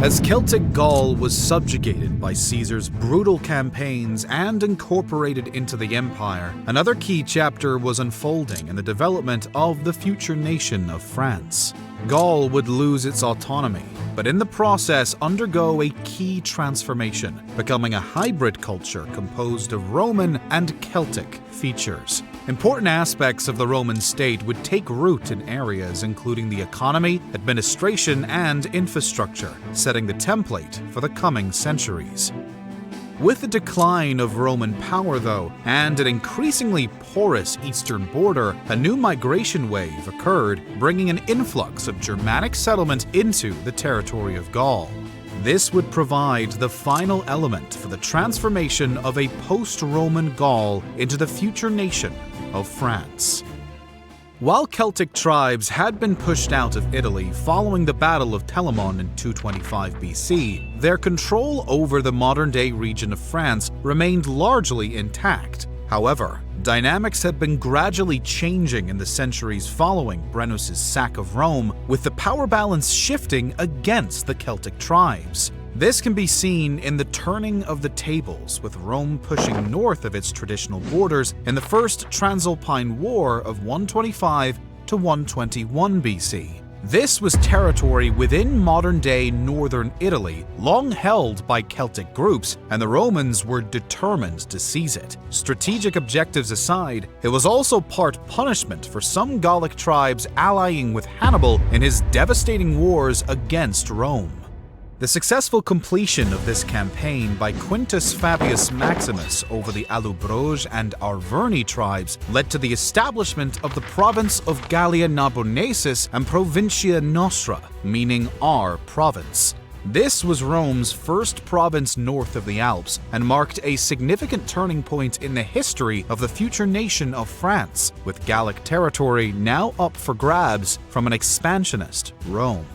As Celtic Gaul was subjugated by Caesar's brutal campaigns and incorporated into the empire, another key chapter was unfolding in the development of the future nation of France. Gaul would lose its autonomy, but in the process undergo a key transformation, becoming a hybrid culture composed of Roman and Celtic features. Important aspects of the Roman state would take root in areas including the economy, administration, and infrastructure, setting the template for the coming centuries. With the decline of Roman power, though, and an increasingly porous eastern border, a new migration wave occurred, bringing an influx of Germanic settlement into the territory of Gaul. This would provide the final element for the transformation of a post-Roman Gaul into the future nation of France. While Celtic tribes had been pushed out of Italy following the Battle of Telamon in 225 BC, their control over the modern-day region of France remained largely intact. However, dynamics had been gradually changing in the centuries following Brennus's sack of Rome, with the power balance shifting against the Celtic tribes. This can be seen in the turning of the tables, with Rome pushing north of its traditional borders in the First Transalpine War of 125 to 121 BC. This was territory within modern-day northern Italy, long held by Celtic groups, and the Romans were determined to seize it. Strategic objectives aside, it was also part punishment for some Gallic tribes allying with Hannibal in his devastating wars against Rome. The successful completion of this campaign by Quintus Fabius Maximus over the Allobroge and Arverni tribes led to the establishment of the province of Gallia Narbonensis and Provincia Nostra, meaning our province. This was Rome's first province north of the Alps and marked a significant turning point in the history of the future nation of France, with Gallic territory now up for grabs from an expansionist Rome.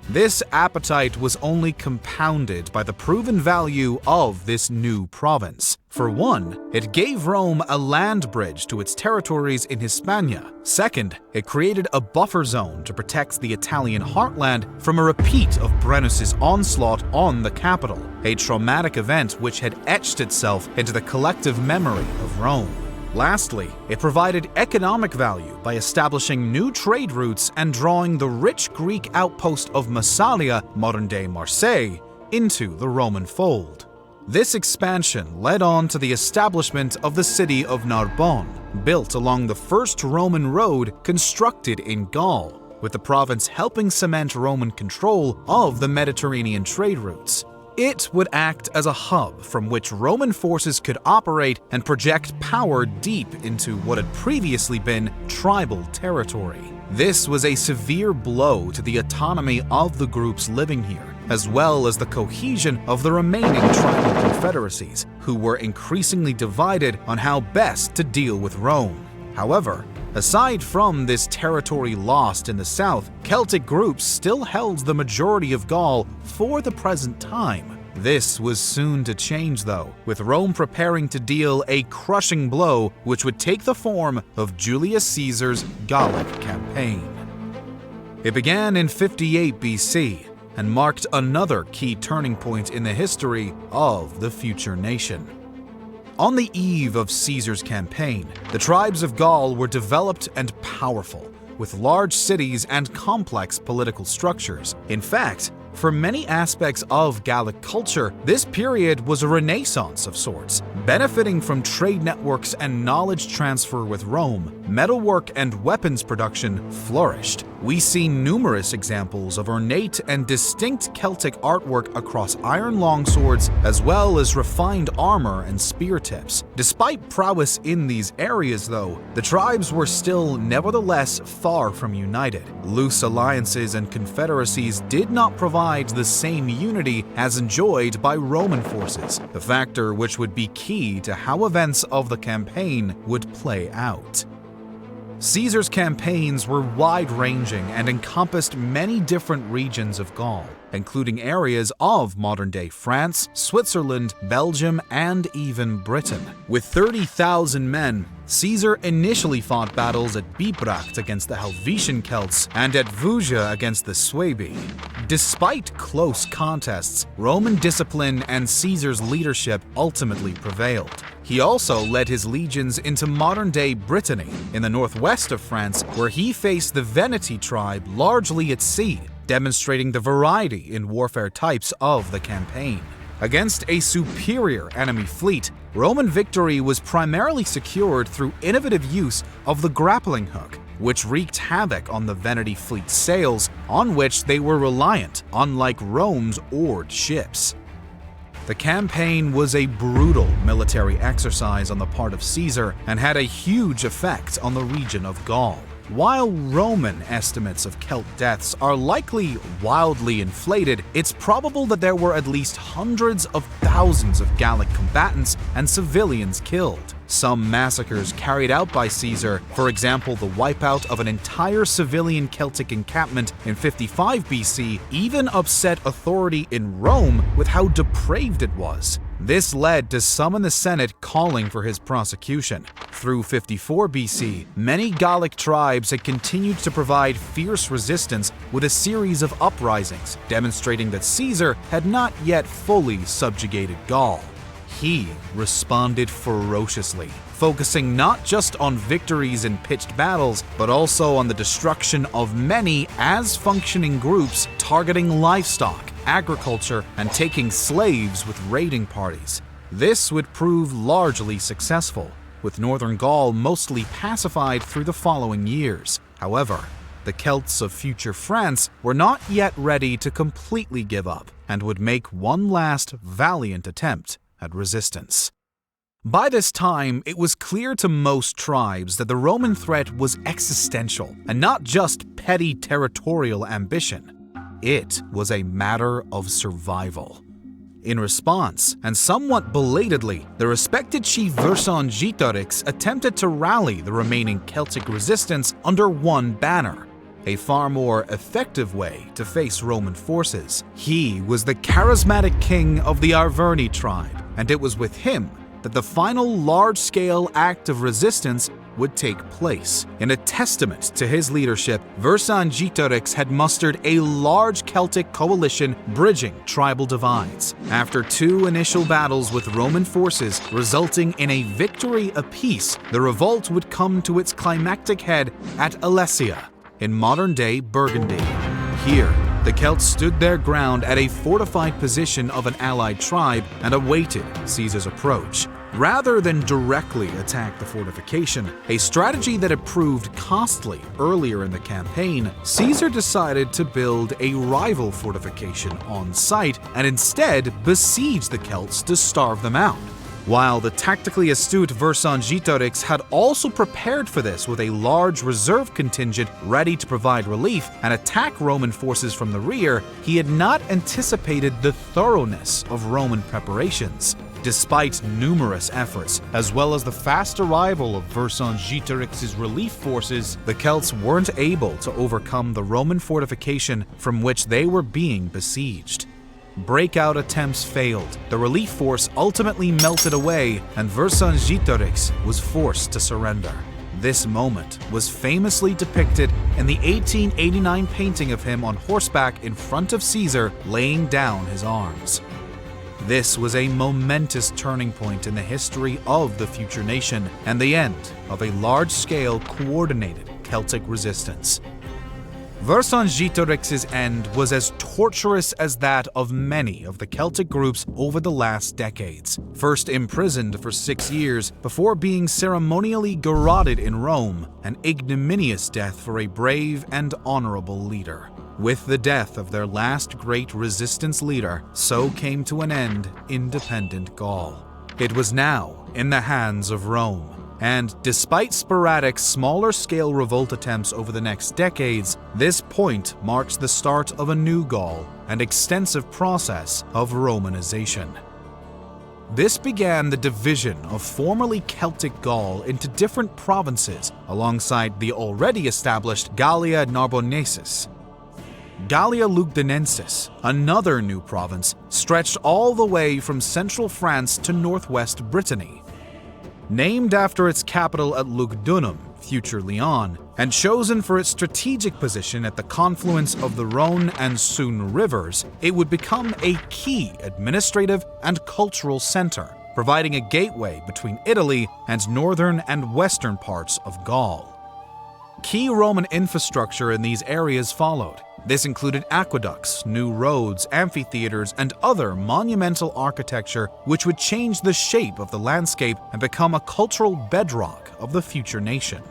This appetite was only compounded by the proven value of this new province. For one, it gave Rome a land bridge to its territories in Hispania. Second, it created a buffer zone to protect the Italian heartland from a repeat of Brennus's onslaught on the capital, a traumatic event which had etched itself into the collective memory of Rome. Lastly, it provided economic value by establishing new trade routes and drawing the rich Greek outpost of Massalia, modern-day Marseille, into the Roman fold. This expansion led on to the establishment of the city of Narbonne, built along the first Roman road constructed in Gaul, with the province helping cement Roman control of the Mediterranean trade routes. It would act as a hub from which Roman forces could operate and project power deep into what had previously been tribal territory. This was a severe blow to the autonomy of the groups living here, as well as the cohesion of the remaining tribal confederacies, who were increasingly divided on how best to deal with Rome. However, aside from this territory lost in the south, Celtic groups still held the majority of Gaul for the present time. This was soon to change, though, with Rome preparing to deal a crushing blow which would take the form of Julius Caesar's Gallic campaign. It began in 58 BC and marked another key turning point in the history of the future nation. On the eve of Caesar's campaign, the tribes of Gaul were developed and powerful, with large cities and complex political structures. In fact, for many aspects of Gallic culture, this period was a renaissance of sorts. Benefiting from trade networks and knowledge transfer with Rome, metalwork and weapons production flourished. We see numerous examples of ornate and distinct Celtic artwork across iron longswords, as well as refined armor and spear tips. Despite prowess in these areas, though, the tribes were still nevertheless far from united. Loose alliances and confederacies did not provide the same unity as enjoyed by Roman forces, a factor which would be key to how events of the campaign would play out. Caesar's campaigns were wide-ranging and encompassed many different regions of Gaul. including areas of modern-day France, Switzerland, Belgium, and even Britain. With 30,000 men, Caesar initially fought battles at Bibracte against the Helvetian Celts and at Vouge against the Suebi. Despite close contests, Roman discipline and Caesar's leadership ultimately prevailed. He also led his legions into modern-day Brittany, in the northwest of France, where he faced the Veneti tribe largely at sea, demonstrating the variety in warfare types of the campaign. Against a superior enemy fleet, Roman victory was primarily secured through innovative use of the grappling hook, which wreaked havoc on the Veneti fleet's sails, on which they were reliant, unlike Rome's oared ships. The campaign was a brutal military exercise on the part of Caesar and had a huge effect on the region of Gaul. While Roman estimates of Celt deaths are likely wildly inflated, it's probable that there were at least hundreds of thousands of Gallic combatants and civilians killed. Some massacres carried out by Caesar, for example the wipeout of an entire civilian Celtic encampment in 55 BC, even upset authority in Rome with how depraved it was. This led to some in the Senate calling for his prosecution. Through 54 BC, many Gallic tribes had continued to provide fierce resistance with a series of uprisings, demonstrating that Caesar had not yet fully subjugated Gaul. He responded ferociously, focusing not just on victories in pitched battles, but also on the destruction of many as functioning groups targeting livestock, agriculture, and taking slaves with raiding parties. This would prove largely successful, with northern Gaul mostly pacified through the following years. However, the Celts of future France were not yet ready to completely give up and would make one last valiant attempt at resistance. By this time, it was clear to most tribes that the Roman threat was existential and not just petty territorial ambition. It was a matter of survival. In response, and somewhat belatedly, the respected chief Vercingetorix attempted to rally the remaining Celtic resistance under one banner, a far more effective way to face Roman forces. He was the charismatic king of the Arverni tribe, and it was with him that the final large-scale act of resistance would take place. In a testament to his leadership, Vercingetorix had mustered a large Celtic coalition bridging tribal divides. After two initial battles with Roman forces resulting in a victory apiece, the revolt would come to its climactic head at Alesia, in modern-day Burgundy. Here, the Celts stood their ground at a fortified position of an allied tribe and awaited Caesar's approach. Rather than directly attack the fortification, a strategy that had proved costly earlier in the campaign, Caesar decided to build a rival fortification on site and instead besiege the Celts to starve them out. While the tactically astute Vercingetorix had also prepared for this with a large reserve contingent ready to provide relief and attack Roman forces from the rear, he had not anticipated the thoroughness of Roman preparations. Despite numerous efforts, as well as the fast arrival of Vercingetorix's relief forces, the Celts weren't able to overcome the Roman fortification from which they were being besieged. Breakout attempts failed, the relief force ultimately melted away, and Vercingetorix was forced to surrender. This moment was famously depicted in the 1889 painting of him on horseback in front of Caesar laying down his arms. This was a momentous turning point in the history of the future nation and the end of a large-scale coordinated Celtic resistance. Vercingetorix's end was as torturous as that of many of the Celtic groups over the last decades. First imprisoned for 6 years before being ceremonially garroted in Rome, an ignominious death for a brave and honorable leader. With the death of their last great resistance leader, so came to an end independent Gaul. It was now in the hands of Rome. And despite sporadic, smaller-scale revolt attempts over the next decades, this point marks the start of a new Gaul and extensive process of Romanization. This began the division of formerly Celtic Gaul into different provinces alongside the already established Gallia Narbonensis. Gallia Lugdunensis, another new province, stretched all the way from central France to northwest Brittany. Named after its capital at Lugdunum, future Lyon, and chosen for its strategic position at the confluence of the Rhone and Saône rivers, it would become a key administrative and cultural center, providing a gateway between Italy and northern and western parts of Gaul. Key Roman infrastructure in these areas followed. This included aqueducts, new roads, amphitheaters, and other monumental architecture which would change the shape of the landscape and become a cultural bedrock of the future nation.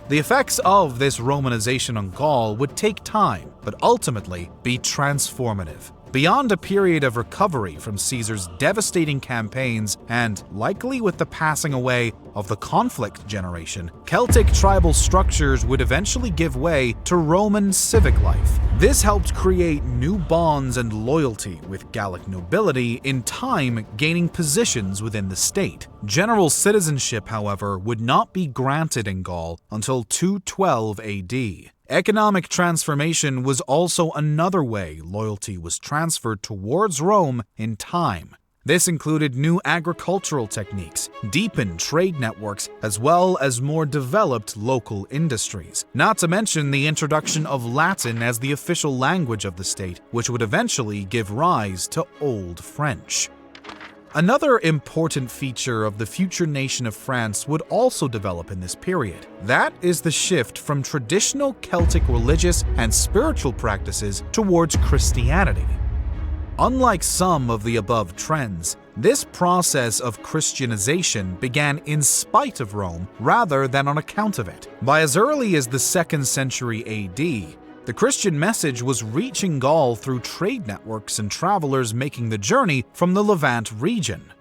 The effects of this Romanization on Gaul would take time, but ultimately be transformative. Beyond a period of recovery from Caesar's devastating campaigns and likely with the passing away of the conflict generation, Celtic tribal structures would eventually give way to Roman civic life. This helped create new bonds and loyalty with Gallic nobility, in time gaining positions within the state. General citizenship, however, would not be granted in Gaul until 212 AD. Economic transformation was also another way loyalty was transferred towards Rome in time. This included new agricultural techniques, deepened trade networks, as well as more developed local industries. Not to mention the introduction of Latin as the official language of the state, which would eventually give rise to Old French. Another important feature of the future nation of France would also develop in this period. That is the shift from traditional Celtic religious and spiritual practices towards Christianity. Unlike some of the above trends, this process of Christianization began in spite of Rome rather than on account of it. By as early as the 2nd century AD, the Christian message was reaching Gaul through trade networks and travelers making the journey from the Levant region.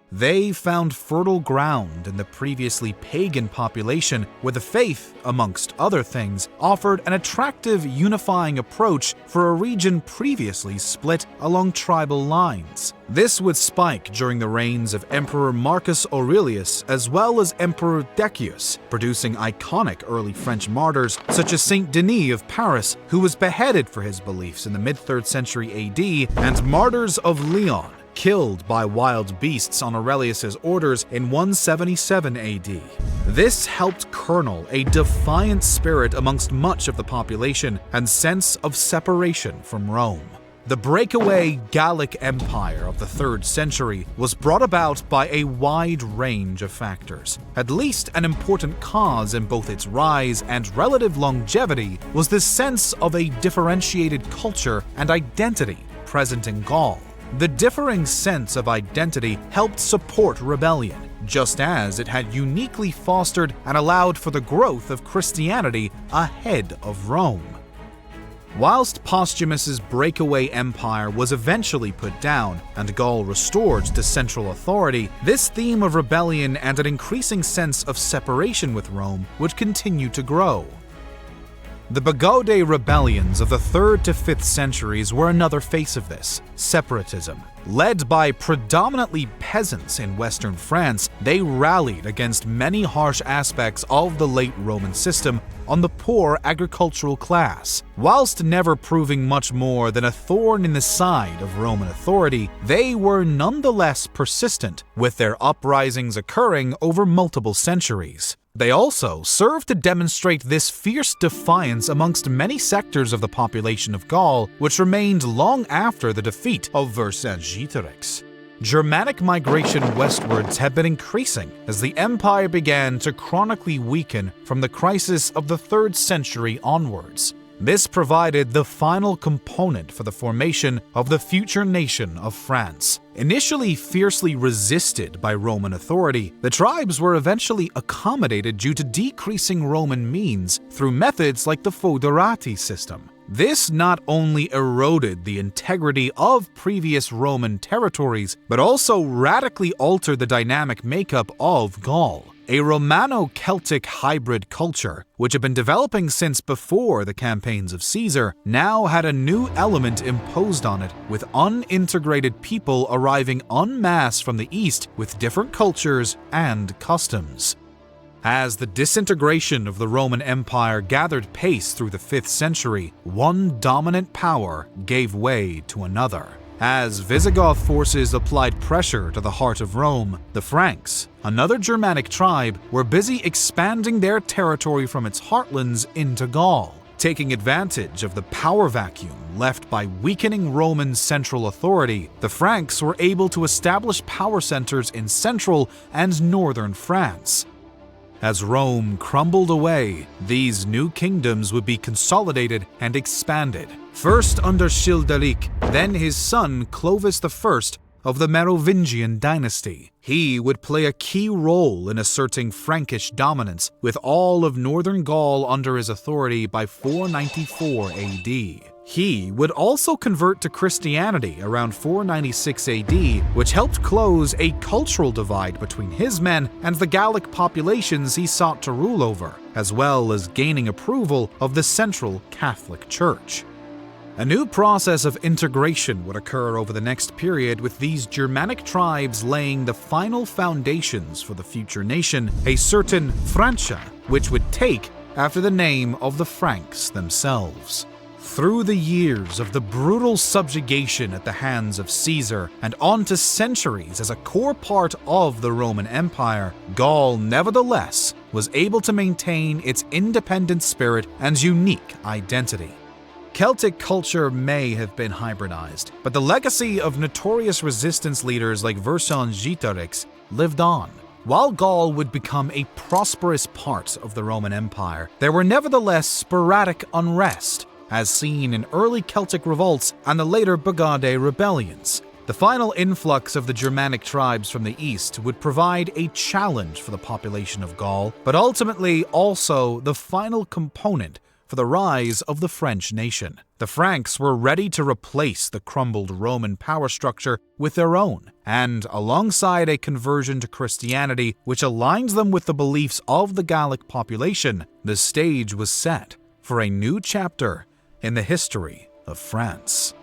They found fertile ground in the previously pagan population where the faith, amongst other things, offered an attractive unifying approach for a region previously split along tribal lines. This would spike during the reigns of Emperor Marcus Aurelius as well as Emperor Decius, producing iconic early French martyrs such as Saint Denis of Paris, who was beheaded for his beliefs in the mid-3rd century AD, and martyrs of Lyon, killed by wild beasts on Aurelius's orders in 177 AD. This helped kernel a defiant spirit amongst much of the population and sense of separation from Rome. The breakaway Gallic Empire of the 3rd century was brought about by a wide range of factors. At least an important cause in both its rise and relative longevity was the sense of a differentiated culture and identity present in Gaul. The differing sense of identity helped support rebellion, just as it had uniquely fostered and allowed for the growth of Christianity ahead of Rome. Whilst Postumus's breakaway empire was eventually put down and Gaul restored to central authority, this theme of rebellion and an increasing sense of separation with Rome would continue to grow. The Bagaudae rebellions of the 3rd to 5th centuries were another face of this: separatism. Led by predominantly peasants in western France, they rallied against many harsh aspects of the late Roman system on the poor agricultural class. Whilst never proving much more than a thorn in the side of Roman authority, they were nonetheless persistent, with their uprisings occurring over multiple centuries. They also served to demonstrate this fierce defiance amongst many sectors of the population of Gaul, which remained long after the defeat of Vercingetorix. Germanic migration westwards had been increasing as the empire began to chronically weaken from the crisis of the 3rd century onwards. This provided the final component for the formation of the future nation of France. Initially fiercely resisted by Roman authority, the tribes were eventually accommodated due to decreasing Roman means through methods like the foederati system. This not only eroded the integrity of previous Roman territories, but also radically altered the dynamic makeup of Gaul. A Romano-Celtic hybrid culture, which had been developing since before the campaigns of Caesar, now had a new element imposed on it, with unintegrated people arriving en masse from the east with different cultures and customs. As the disintegration of the Roman Empire gathered pace through the 5th century, one dominant power gave way to another. As Visigoth forces applied pressure to the heart of Rome, the Franks, another Germanic tribe, were busy expanding their territory from its heartlands into Gaul. Taking advantage of the power vacuum left by weakening Roman central authority, the Franks were able to establish power centers in central and northern France. As Rome crumbled away, these new kingdoms would be consolidated and expanded, first under Childeric, then his son Clovis I of the Merovingian dynasty. He would play a key role in asserting Frankish dominance, with all of northern Gaul under his authority by 494 AD. He would also convert to Christianity around 496 AD, which helped close a cultural divide between his men and the Gallic populations he sought to rule over, as well as gaining approval of the Central Catholic Church. A new process of integration would occur over the next period, with these Germanic tribes laying the final foundations for the future nation, a certain Francia, which would take after the name of the Franks themselves. Through the years of the brutal subjugation at the hands of Caesar and on to centuries as a core part of the Roman Empire, Gaul nevertheless was able to maintain its independent spirit and unique identity. Celtic culture may have been hybridized, but the legacy of notorious resistance leaders like Vercingetorix lived on. While Gaul would become a prosperous part of the Roman Empire, there were nevertheless sporadic unrest, as seen in early Celtic revolts and the later Burgundy rebellions. The final influx of the Germanic tribes from the east would provide a challenge for the population of Gaul, but ultimately also the final component for the rise of the French nation. The Franks were ready to replace the crumbled Roman power structure with their own, and alongside a conversion to Christianity which aligns them with the beliefs of the Gallic population, the stage was set for a new chapter in the history of France.